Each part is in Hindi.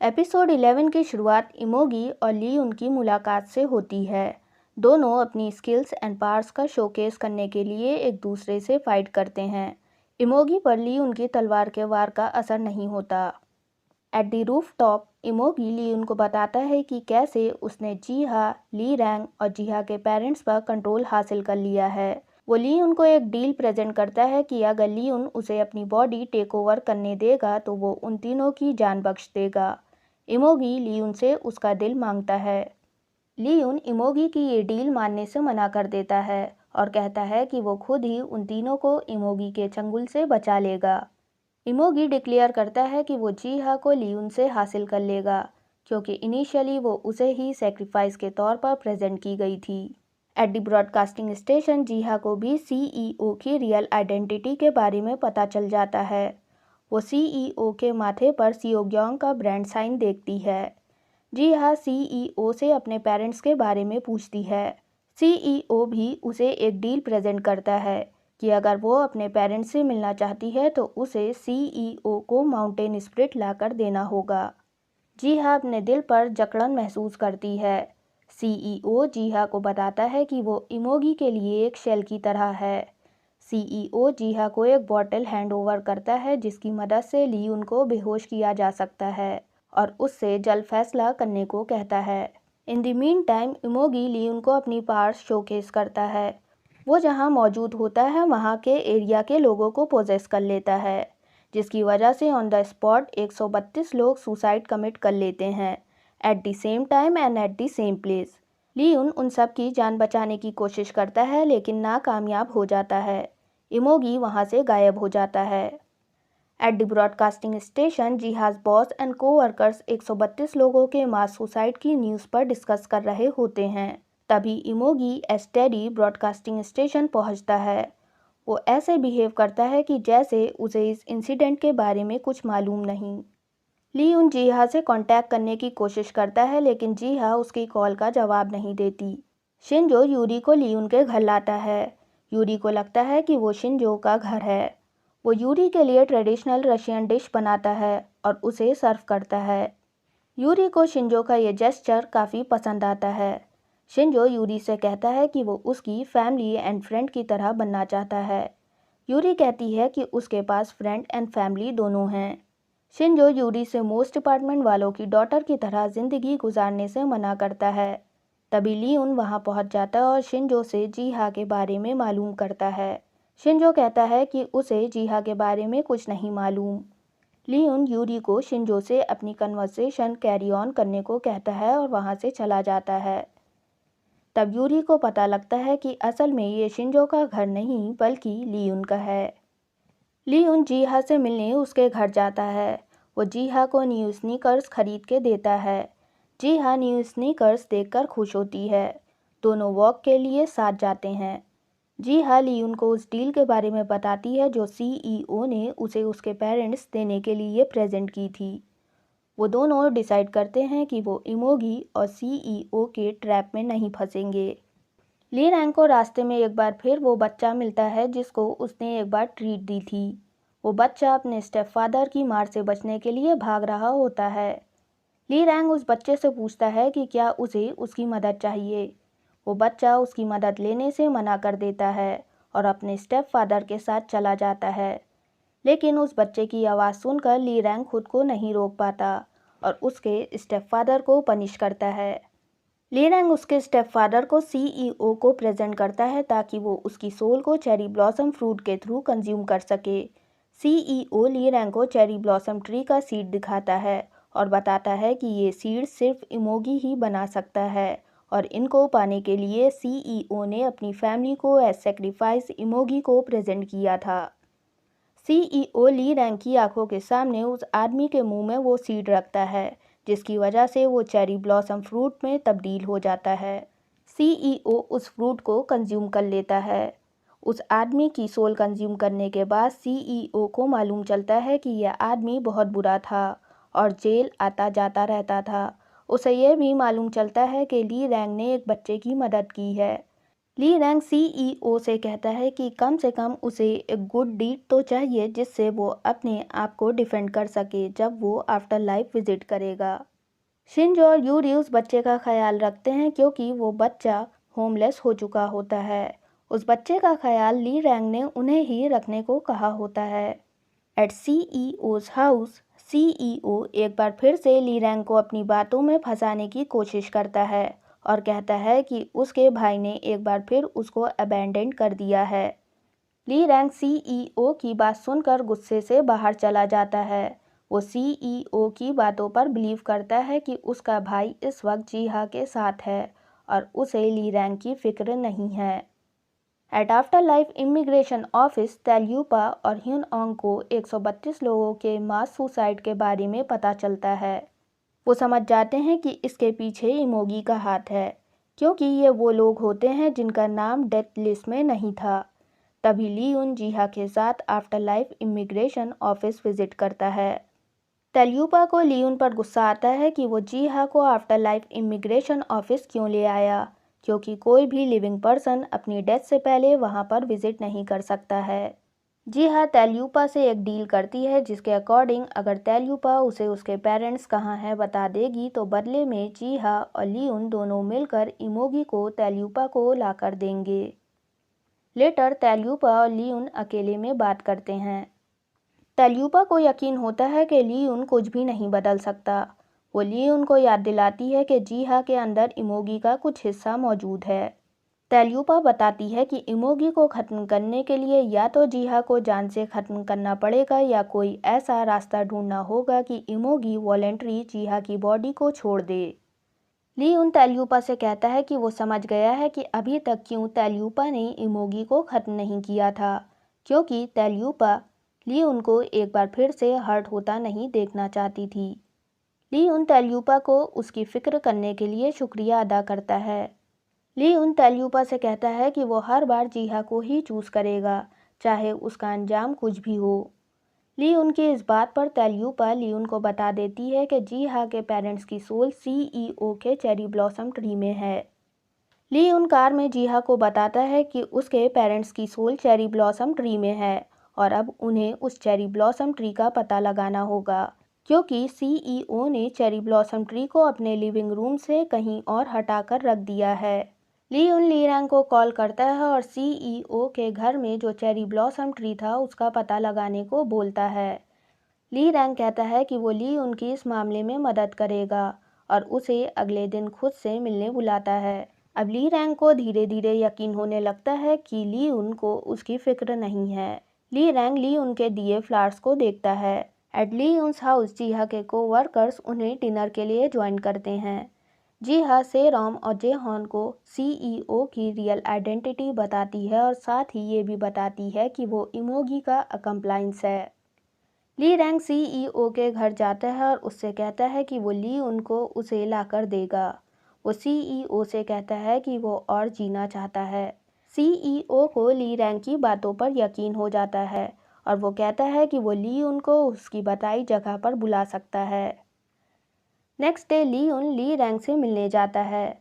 एपिसोड 11 की शुरुआत इमोगी और ली उनकी मुलाकात से होती है। दोनों अपनी स्किल्स एंड पावर्स का शोकेस करने के लिए एक दूसरे से फाइट करते हैं। इमोगी पर ली उनकी तलवार के वार का असर नहीं होता। एट द रूफ टॉप इमोगी ली उनको बताता है कि कैसे उसने जीहा, ली रैंग और जीहा के पेरेंट्स पर कंट्रोल हासिल कर लिया है। वो ली उनको एक डील प्रेजेंट करता है कि अगर ली उन उसे अपनी बॉडी टेक ओवर करने देगा तो वो उन तीनों की जान बख्श देगा। इमोगी लियून से उसका दिल मांगता है। लियून इमोगी की ये डील मानने से मना कर देता है और कहता है कि वो खुद ही उन तीनों को इमोगी के चंगुल से बचा लेगा। इमोगी डिक्लेयर करता है कि वो जीहा को लियून से हासिल कर लेगा क्योंकि इनिशियली वो उसे ही सेक्रीफाइस के तौर पर प्रेजेंट की गई थी। एट द ब्रॉडकास्टिंग स्टेशन जीहा को भी सीईओ की रियल आइडेंटिटी के बारे में पता चल जाता है। वो सीईओ के माथे पर सियोग्योंग का ब्रांड साइन देखती है। जीहा सीईओ से अपने पेरेंट्स के बारे में पूछती है। सीईओ भी उसे एक डील प्रेजेंट करता है कि अगर वो अपने पेरेंट्स से मिलना चाहती है तो उसे सीईओ को माउंटेन स्पिरिट लाकर देना होगा। जीहा अपने दिल पर जकड़न महसूस करती है। सीईओ जीहा को बताता है कि वो इमोगी के लिए एक शेल की तरह है। सीईओ जीहा को एक बॉटल हैंड ओवर करता है जिसकी मदद से ली उनको बेहोश किया जा सकता है और उससे जल्द फैसला करने को कहता है। इन द मीन टाइम इमोगी ली उनको अपनी पावर्स शोकेस करता है। वो जहाँ मौजूद होता है वहाँ के एरिया के लोगों को पोजेस कर लेता है, जिसकी वजह से ऑन द स्पॉट 132 लोग सुसाइड कमिट कर लेते हैं at the same time and at the same place. लियून उन सब की जान बचाने की कोशिश करता है लेकिन नाकामयाब हो जाता है। इमोगी वहां से गायब हो जाता है। एट द ब्रॉडकास्टिंग स्टेशन जीहाज बॉस एंड कोवर्कर्स 132 लोगों के मास सुसाइड की न्यूज़ पर डिस्कस कर रहे होते हैं। तभी इमोगी एस्टेडी ब्रॉडकास्टिंग स्टेशन पहुंचता है। वो ऐसे बिहेव करता है कि जैसे उसे इस इंसिडेंट के बारे में कुछ मालूम नहीं। लियून जीहा से कांटेक्ट करने की कोशिश करता है लेकिन जीहा उसकी कॉल का जवाब नहीं देती। शिंजो यूरी को लियून के घर लाता है। यूरी को लगता है कि वो शिंजो का घर है। वो यूरी के लिए ट्रेडिशनल रशियन डिश बनाता है और उसे सर्व करता है। यूरी को शिंजो का ये जेस्चर काफ़ी पसंद आता है। शिंजो यूरी से कहता है कि वो उसकी फैमिली एंड फ्रेंड की तरह बनना चाहता है। यूरी कहती है कि उसके पास फ्रेंड एंड फैमिली दोनों हैं। शिंजो यूरी से मोस्ट डिपार्टमेंट वालों की डॉटर की तरह ज़िंदगी गुजारने से मना करता है। तभी लियून वहां पहुंच जाता है और शिंजो से जीहा के बारे में मालूम करता है। शिंजो कहता है कि उसे जीहा के बारे में कुछ नहीं मालूम। लियून यूरी को शिंजो से अपनी कन्वर्सेशन कैरी ऑन करने को कहता है और वहां से चला जाता है। तब यूरी को पता लगता है कि असल में ये शिंजो का घर नहीं बल्कि लियून का है। लियून जीहा से मिलने उसके घर जाता है। वो जीहा को न्यू स्नीकर्स खरीद के देता है। जीहा न्यू स्नीकर्स देखकर खुश होती है। दोनों वॉक के लिए साथ जाते हैं। जीहा लियून को उस डील के बारे में बताती है जो सीईओ ने उसे उसके पेरेंट्स देने के लिए प्रेजेंट की थी। वो दोनों डिसाइड करते हैं कि वो इमोगी और सीईओ के ट्रैप में नहीं फंसेंगे। ली रैंग को रास्ते में एक बार फिर वो बच्चा मिलता है जिसको उसने एक बार ट्रीट दी थी। वो बच्चा अपने स्टेपफादर की मार से बचने के लिए भाग रहा होता है। ली रैंग उस बच्चे से पूछता है कि क्या उसे उसकी मदद चाहिए। वो बच्चा उसकी मदद लेने से मना कर देता है और अपने स्टेपफादर के साथ चला जाता है। लेकिन उस बच्चे की आवाज़ सुनकर ली रैंग खुद को नहीं रोक पाता और उसके स्टेपफादर को पनिश करता है। ली रैंग उसके स्टेपफादर को सीईओ को प्रेजेंट करता है ताकि वो उसकी सोल को चेरी ब्लॉसम फ्रूट के थ्रू कंज्यूम कर सके। सीईओ ली रैंग को चेरी ब्लॉसम ट्री का सीड दिखाता है और बताता है कि ये सीड सिर्फ इमोगी ही बना सकता है और इनको पाने के लिए सीईओ ने अपनी फैमिली को एज सेक्रीफाइस इमोगी को प्रेजेंट किया था। सीईओ ली रैंग की आंखों के सामने उस आदमी के मुंह में वो सीड रखता है जिसकी वजह से वो चेरी ब्लॉसम फ्रूट में तब्दील हो जाता है। सीईओ उस फ्रूट को कंज्यूम कर लेता है। उस आदमी की सोल कंज्यूम करने के बाद सीईओ को मालूम चलता है कि यह आदमी बहुत बुरा था और जेल आता जाता रहता था। उसे यह भी मालूम चलता है कि ली रैंग ने एक बच्चे की मदद की है। ली रैंग सीईओ से कहता है कि कम से कम उसे एक गुड डीड तो चाहिए जिससे वो अपने आप को डिफेंड कर सके जब वो आफ्टर लाइफ विजिट करेगा। शिंजो और यूरी उस बच्चे का ख्याल रखते हैं क्योंकि वो बच्चा होमलेस हो चुका होता है। उस बच्चे का ख्याल ली रैंग ने उन्हें ही रखने को कहा होता है। एट सीईओ's हाउस, सीईओ एक बार फिर से ली रैंग को अपनी बातों में फंसाने की कोशिश करता है और कहता है कि उसके भाई ने एक बार फिर उसको अबैंडन कर दिया है। ली रैंग सीईओ की बात सुनकर गुस्से से बाहर चला जाता है। वो सीईओ की बातों पर बिलीव करता है कि उसका भाई इस वक्त जीहा के साथ है और उसे ली रैंग की फिक्र नहीं है। At afterlife immigration office, तेल्यूपा और ह्यून-ओंग को 132 लोगों के मास सुसाइड के बारे में पता चलता है। वो समझ जाते हैं कि इसके पीछे इमोगी का हाथ है क्योंकि ये वो लोग होते हैं जिनका नाम डेथ लिस्ट में नहीं था। तभी ली-यून जीहा के साथ after life immigration office visit करता है। तेल्यूपा को ली-यून पर गुस्सा आता है कि वो जीहा को आफ्टर लाइफ इमिग्रेशन ऑफिस क्यों ले आया, क्योंकि कोई भी लिविंग पर्सन अपनी डेथ से पहले वहां पर विजिट नहीं कर सकता है। जीहा तेल्यूपा से एक डील करती है जिसके अकॉर्डिंग अगर तेल्यूपा उसे उसके पेरेंट्स कहाँ हैं बता देगी तो बदले में जीहा और ली-यून दोनों मिलकर इमोगी को तेल्यूपा को ला कर देंगे। लेटर तेल्यूपा और ली-यून अकेले में बात करते हैं। तेल्यूपा को यकीन होता है कि ली-यून कुछ भी नहीं बदल सकता। वो ली-यून को याद दिलाती है कि जीहा के अंदर इमोगी का कुछ हिस्सा मौजूद है। तेल्यूपा बताती है कि इमोगी को ख़त्म करने के लिए या तो जीहा को जान से ख़त्म करना पड़ेगा या कोई ऐसा रास्ता ढूंढना होगा कि इमोगी वॉलेंटरी जीहा की बॉडी को छोड़ दे। ली-यून तेल्यूपा से कहता है कि वो समझ गया है कि अभी तक क्यों तेल्यूपा ने इमोगी को ख़त्म नहीं किया था, क्योंकि तेल्यूपा ली-यून को एक बार फिर से हर्ट होता नहीं देखना चाहती थी। ली-यून तेल्यूपा को उसकी फ़िक्र करने के लिए शुक्रिया अदा करता है। ली-यून तेल्यूपा से कहता है कि वो हर बार जीहा को ही चूज़ करेगा, चाहे उसका अंजाम कुछ भी हो। ली-यून की इस बात पर तेल्यूपा ली-यून को बता देती है कि जीहा के पेरेंट्स की सोल सीईओ के चेरी ब्लॉसम ट्री में है। ली-यून कार में जीहा को बताता है कि उसके पेरेंट्स की सोल चेरी ब्लॉसम ट्री में है और अब उन्हें उस चेरी ब्लॉसम ट्री का पता लगाना होगा, क्योंकि सीईओ ने चेरी ब्लॉसम ट्री को अपने लिविंग रूम से कहीं और हटाकर रख दिया है। ली-यून ली रैंग को कॉल करता है और सीईओ के घर में जो चेरी ब्लॉसम ट्री था उसका पता लगाने को बोलता है। ली रैंग कहता है कि वो ली-यून की इस मामले में मदद करेगा और उसे अगले दिन खुद से मिलने बुलाता है। अब ली रैंग को धीरे धीरे यकीन होने लगता है कि ली-यून को उसकी फिक्र नहीं है। ली रैंग ली-यून के दिए फ्लावर्स को देखता है। एट ली-यून्स हाउस, जीहा के कोवर्कर्स उन्हें डिनर के लिए ज्वाइन करते हैं। जीहा से-रॉम और जे-हॉन को सीईओ की रियल आइडेंटिटी बताती है और साथ ही ये भी बताती है कि वो इमोगी का अकम्प्लाइंस है। ली रैंग सीईओ के घर जाता है और उससे कहता है कि वो ली-यून को उसे लाकर देगा। वो सीईओ से कहता है कि वो और जीना चाहता है। सीईओ को ली रैंग की बातों पर यकीन हो जाता है और वो कहता है कि वो ली-यून को उसकी बताई जगह पर बुला सकता है। नेक्स्ट डे ली-यून ली रैंग से मिलने जाता है।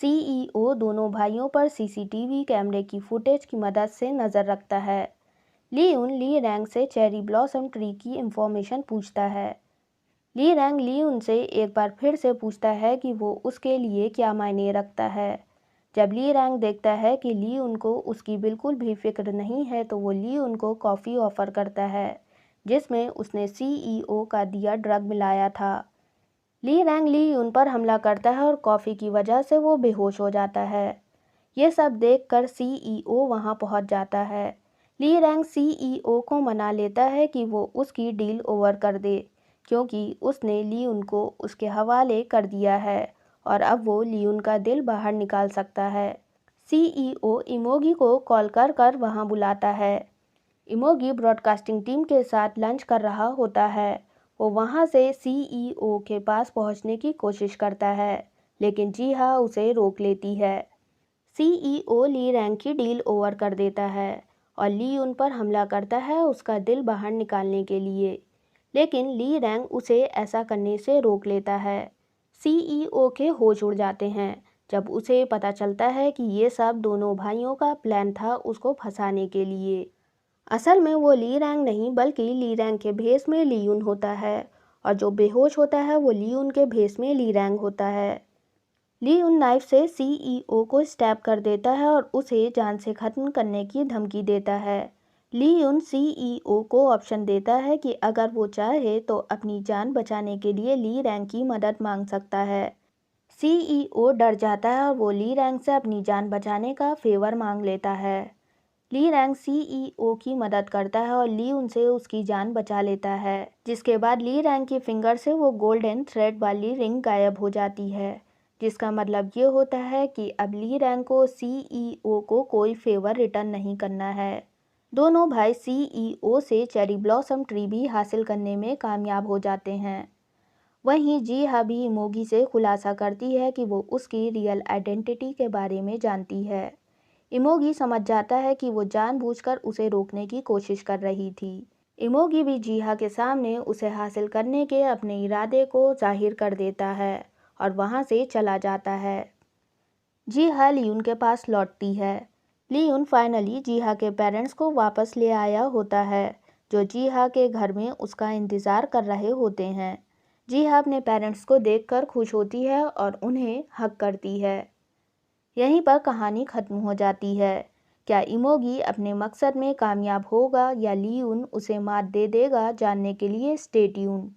सीईओ दोनों भाइयों पर सीसीटीवी कैमरे की फुटेज की मदद से नज़र रखता है। ली-यून ली रैंग से चेरी ब्लॉसम ट्री की इंफॉर्मेशन पूछता है। ली रैंग ली-यून से एक बार फिर से पूछता है कि वो उसके लिए क्या मायने रखता है। जब ली रैंग देखता है कि ली-यून को उसकी बिल्कुल भी फिक्र नहीं है तो वो ली-यून को कॉफ़ी ऑफ़र करता है जिसमें उसने सीईओ का दिया ड्रग मिलाया था। ली रैंग ली-यून पर हमला करता है और कॉफ़ी की वजह से वो बेहोश हो जाता है। ये सब देखकर सीईओ वहां पहुंच जाता है। ली रैंग सीईओ को मना लेता है कि वो उसकी डील ओवर कर दे, क्योंकि उसने ली-यून को उसके हवाले कर दिया है और अब वो ली-यून का दिल बाहर निकाल सकता है। सीईओ इमोगी को कॉल कर कर वहाँ बुलाता है। इमोगी ब्रॉडकास्टिंग टीम के साथ लंच कर रहा होता है। वो वहाँ से सीईओ के पास पहुँचने की कोशिश करता है, लेकिन जीहा उसे रोक लेती है। सीईओ ली रैंग की डील ओवर कर देता है और ली-यून पर हमला करता है उसका दिल बाहर निकालने के लिए, लेकिन ली रैंग उसे ऐसा करने से रोक लेता है। सीईओ के होश उड़ जाते हैं जब उसे पता चलता है कि ये सब दोनों भाइयों का प्लान था उसको फंसाने के लिए। असल में वो ली रैंग नहीं बल्कि ली रैंग के भेस में ली यून होता है और जो बेहोश होता है वो ली यून के भेस में ली रैंग होता है। ली यून नाइफ से सीईओ को स्टैब कर देता है और उसे जान से ख़त्म करने की धमकी देता है। ली यून सीईओ को ऑप्शन देता है कि अगर वो चाहे तो अपनी जान बचाने के लिए ली रैंग की मदद मांग सकता है। सीईओ डर जाता है और वो ली रैंग से अपनी जान बचाने का फेवर मांग लेता है। ली रैंग सीईओ की मदद करता है और ली उनसे उसकी जान बचा लेता है, जिसके बाद ली रैंग की फिंगर से वो गोल्डन थ्रेड वाली रिंग गायब हो जाती है, जिसका मतलब ये होता है कि अब ली रैंग को सीईओ को कोई फेवर रिटर्न नहीं करना है। दोनों भाई सीईओ से चेरी ब्लॉसम ट्री भी हासिल करने में कामयाब हो जाते हैं। वहीं जीहा भी इमोगी से खुलासा करती है कि वो उसकी रियल आइडेंटिटी के बारे में जानती है। इमोगी समझ जाता है कि वो जानबूझकर उसे रोकने की कोशिश कर रही थी। इमोगी भी जीहा के सामने उसे हासिल करने के अपने इरादे को जाहिर कर देता है और वहाँ से चला जाता है। जीहा लियून के पास लौटती है। लियून फाइनली जीहा के पेरेंट्स को वापस ले आया होता है, जो जीहा के घर में उसका इंतज़ार कर रहे होते हैं। जीहा अपने पेरेंट्स को देखकर खुश होती है और उन्हें हग करती है। यहीं पर कहानी ख़त्म हो जाती है। क्या इमोगी अपने मकसद में कामयाब होगा या लियून उसे मात दे देगा? जानने के लिए स्टे ट्यून।